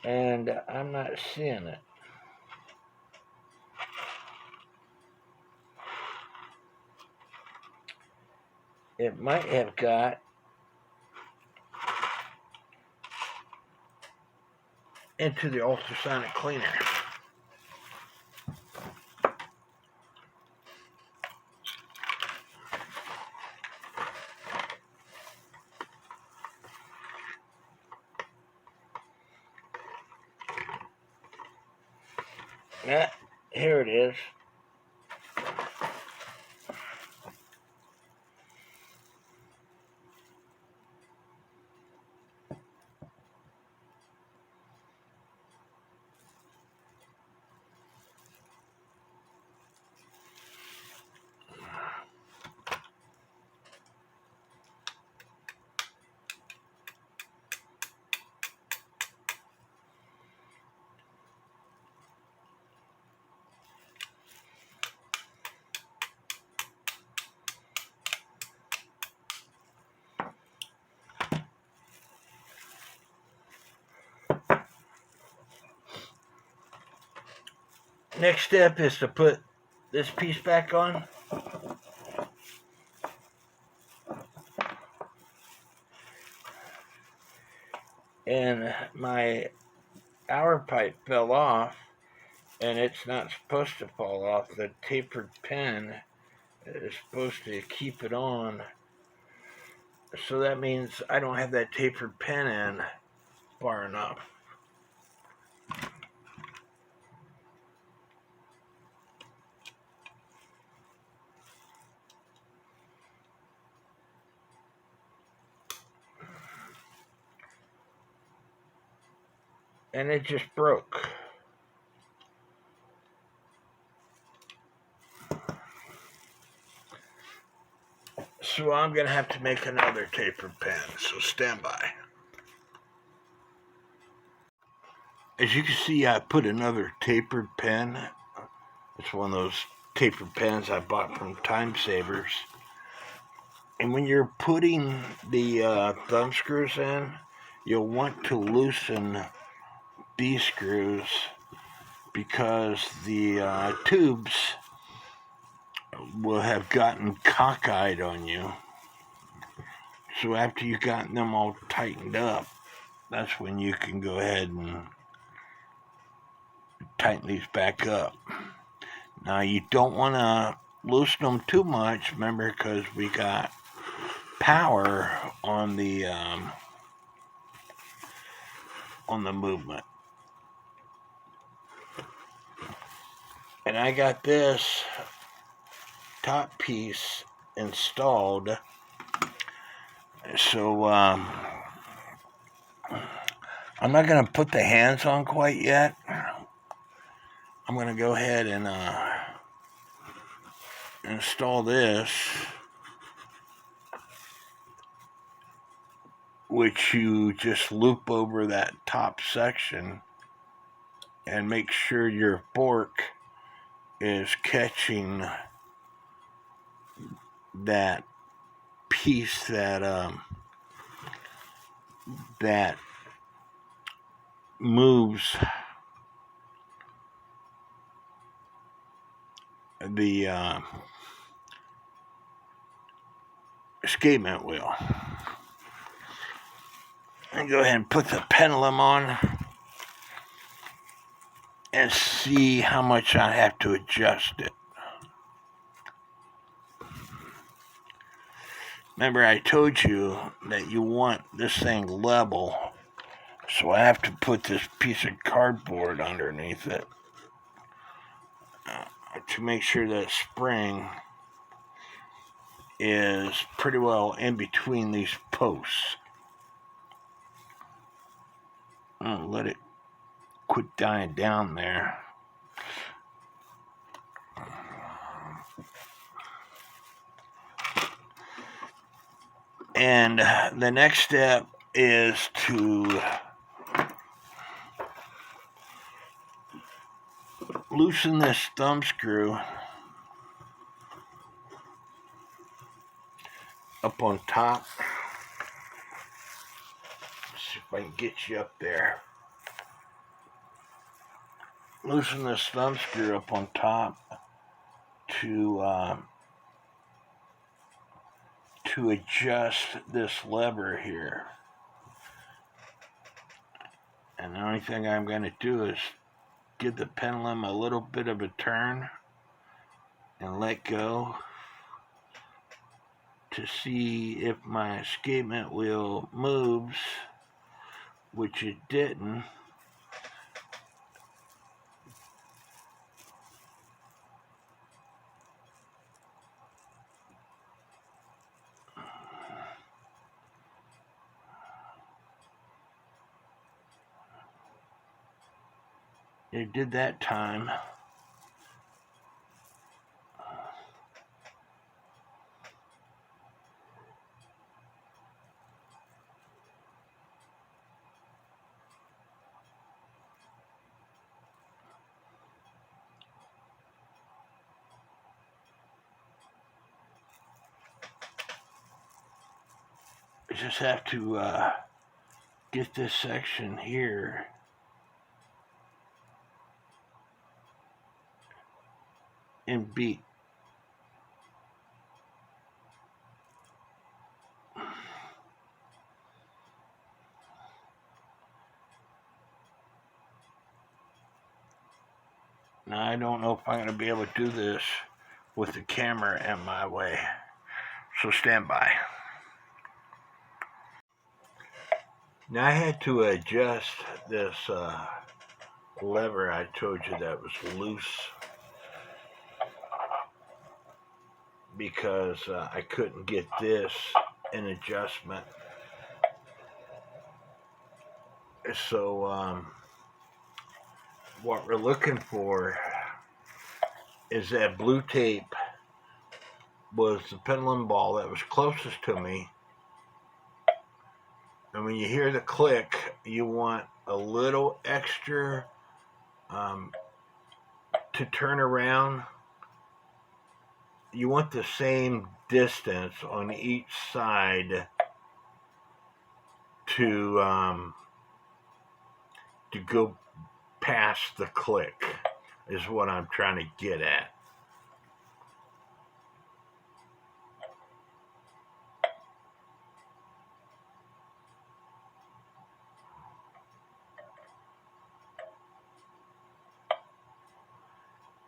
[SPEAKER 1] And I'm not seeing it. It might have got into the ultrasonic cleaner. Yeah, here it is. Next step is to put this piece back on. And my hour pipe fell off, and it's not supposed to fall off. The tapered pen is supposed to keep it on So that means I don't have that tapered pen in far enough. And it just broke. So I'm going to have to make another tapered pen, so stand by. As you can see, I put another tapered pen. It's one of those tapered pens I bought from Time Savers. And when you're putting the thumb screws in, you'll want to loosen these screws because the tubes will have gotten cockeyed on you. So after you've gotten them all tightened up, that's when you can go ahead and tighten these back up. Now you don't want to loosen them too much, remember, because we got power on the movement. And I got this top piece installed, so I'm not going to put the hands on quite yet. I'm going to go ahead and install this, which you just loop over that top section and make sure your fork is catching that piece that that moves the escapement wheel. And go ahead and put the pendulum on and see how much I have to adjust it. Remember, I told you that you want this thing level, so I have to put this piece of cardboard underneath it to make sure that spring is pretty well in between these posts. I'll let it quit dying down there. And the next step is to loosen this thumb screw up on top. Let's see if I can get you up there. Loosen this thumb screw up on top to adjust this lever here. And the only thing I'm going to do is give the pendulum a little bit of a turn and let go to see if my escapement wheel moves, which it didn't. It did that time. I just have to get this section here and beat. Now I don't know if I'm going to be able to do this with the camera in my way, so stand by. Now I had to adjust this lever I told you that was loose because I couldn't get this in adjustment. So what we're looking for is that blue tape was the pendulum ball that was closest to me. And when you hear the click, you want a little extra to turn around. You want the same distance on each side to go past the click, is what I'm trying to get at.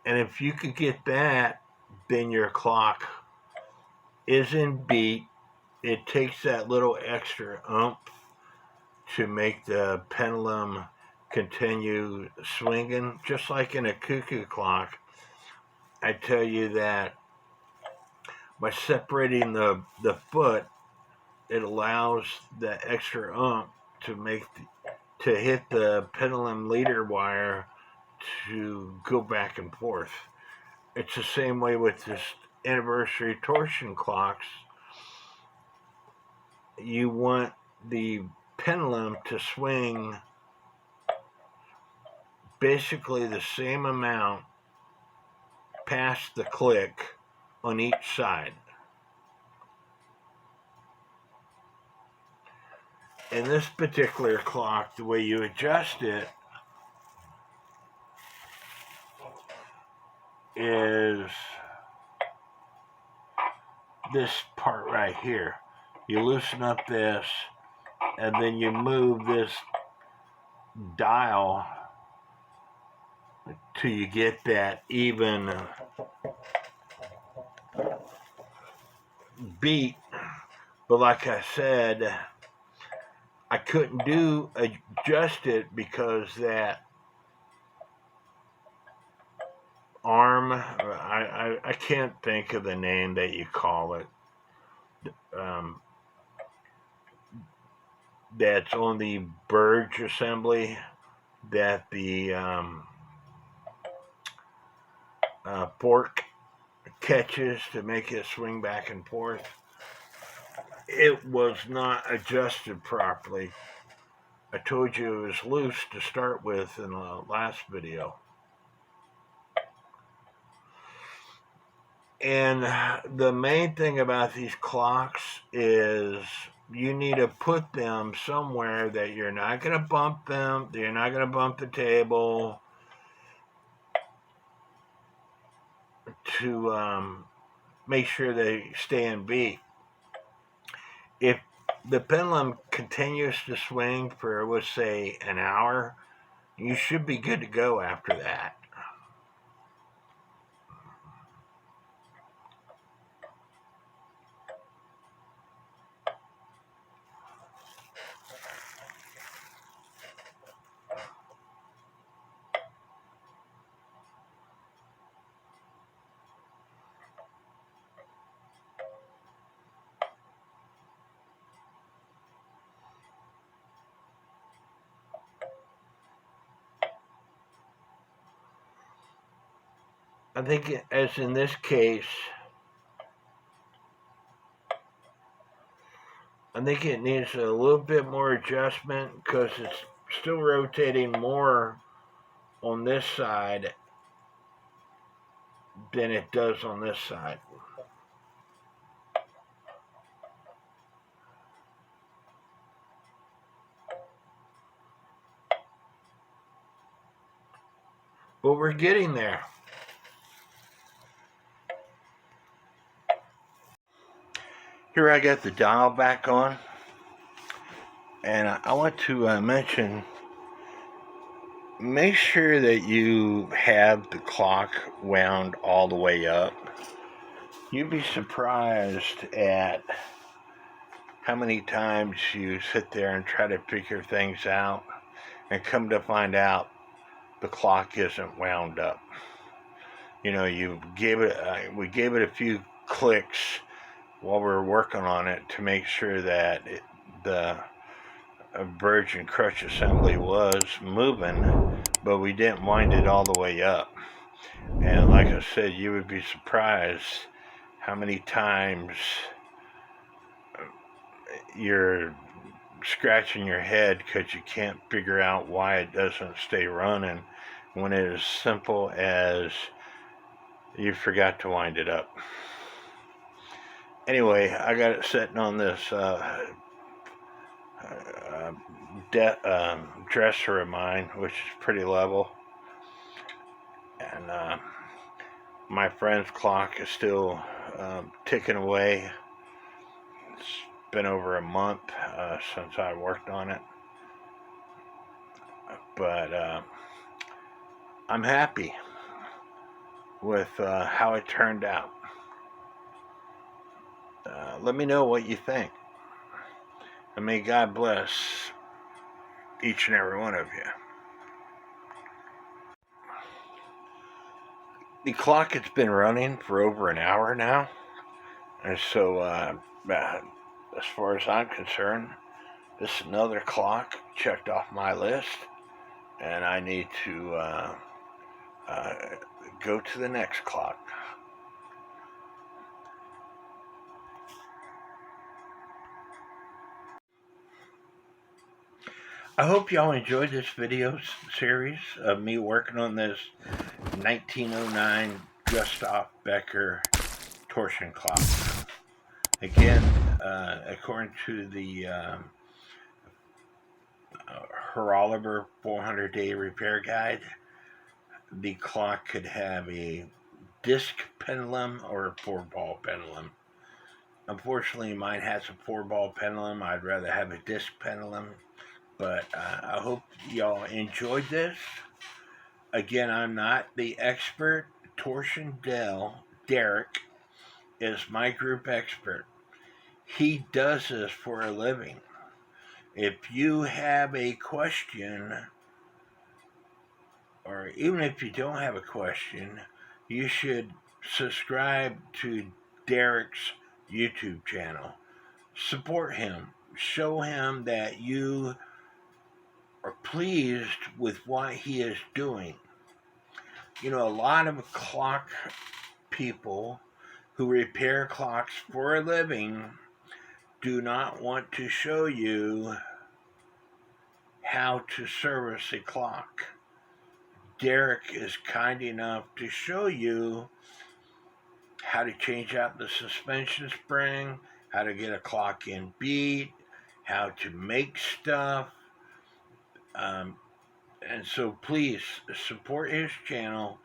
[SPEAKER 1] And if you could get that, then your clock is in beat. It takes that little extra oomph to make the pendulum continue swinging, just like in a cuckoo clock. I tell you that by separating the foot, it allows the extra oomph to hit the pendulum leader wire to go back and forth. It's the same way with this anniversary torsion clocks. You want the pendulum to swing basically the same amount past the click on each side. In this particular clock, the way you adjust it is this part right here. You loosen up this, and then you move this dial till you get that even beat. But like I said, I couldn't adjust it because that arm, I can't think of the name that you call it, that's on the Burge assembly that the fork catches to make it swing back and forth. It was not adjusted properly. I told you it was loose to start with in the last video. And the main thing about these clocks is you need to put them somewhere that you're not going to bump them, you're not going to bump the table, to make sure they stay in beat. If the pendulum continues to swing for, let's say, an hour, you should be good to go after that. I think, as in this case, I think it needs a little bit more adjustment because it's still rotating more on this side than it does on this side. But we're getting there. Here I got the dial back on, and I want to mention, make sure that you have the clock wound all the way up. You'd be surprised at how many times you sit there and try to figure things out, and come to find out the clock isn't wound up. You know, we gave it a few clicks while we were working on it to make sure that the virgin crutch assembly was moving, but we didn't wind it all the way up. And like I said, you would be surprised how many times you're scratching your head because you can't figure out why it doesn't stay running, when it is simple as you forgot to wind it up. Anyway, I got it sitting on this dresser of mine, which is pretty level, and my friend's clock is still ticking away. It's been over a month since I worked on it, but I'm happy with how it turned out. Let me know what you think, and may God bless each and every one of you. The clock has been running for over an hour now, and so as far as I'm concerned, this is another clock checked off my list, and I need to go to the next clock. I hope y'all enjoyed this video series of me working on this 1909 Gustav Becker torsion clock. Again, according to the Horologer 400-day repair guide, the clock could have a disc pendulum or a 4-ball pendulum. Unfortunately, mine has a 4-ball pendulum. I'd rather have a disc pendulum. But I hope y'all enjoyed this. Again, I'm not the expert. Torsion Derek is my group expert. He does this for a living. If you have a question, or even if you don't have a question, you should subscribe to Derek's YouTube channel. Support him. Show him that you are pleased with what he is doing. You know, a lot of clock people who repair clocks for a living do not want to show you how to service a clock. Derek is kind enough to show you how to change out the suspension spring, how to get a clock in beat, how to make stuff. And so please support his channel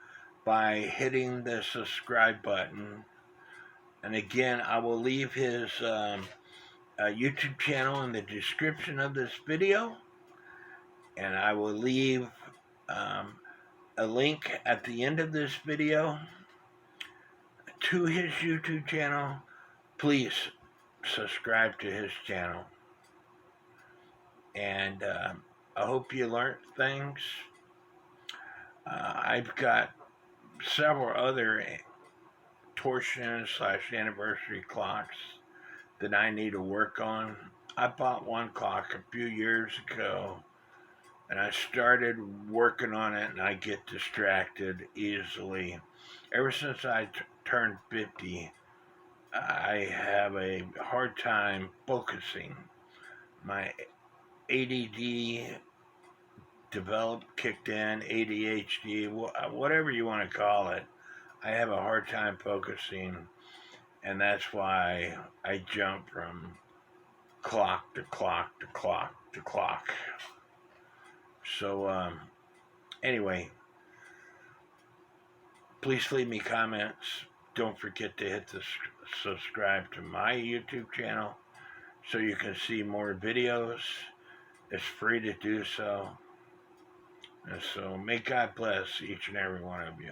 [SPEAKER 1] by hitting the subscribe button. And again, I will leave his YouTube channel in the description of this video. And I will leave a link at the end of this video to his YouTube channel. Please subscribe to his channel. And I hope you learned things. I've got several other torsion / anniversary clocks that I need to work on. I bought one clock a few years ago, and I started working on it, and I get distracted easily. Ever since I turned 50, I have a hard time focusing. My ADD kicked in, ADHD, whatever you want to call it. I have a hard time focusing, and that's why I jump from clock to clock to clock to clock. So, anyway, please leave me comments. Don't forget to hit the subscribe to my YouTube channel so you can see more videos. It's free to do so. And so may God bless each and every one of you.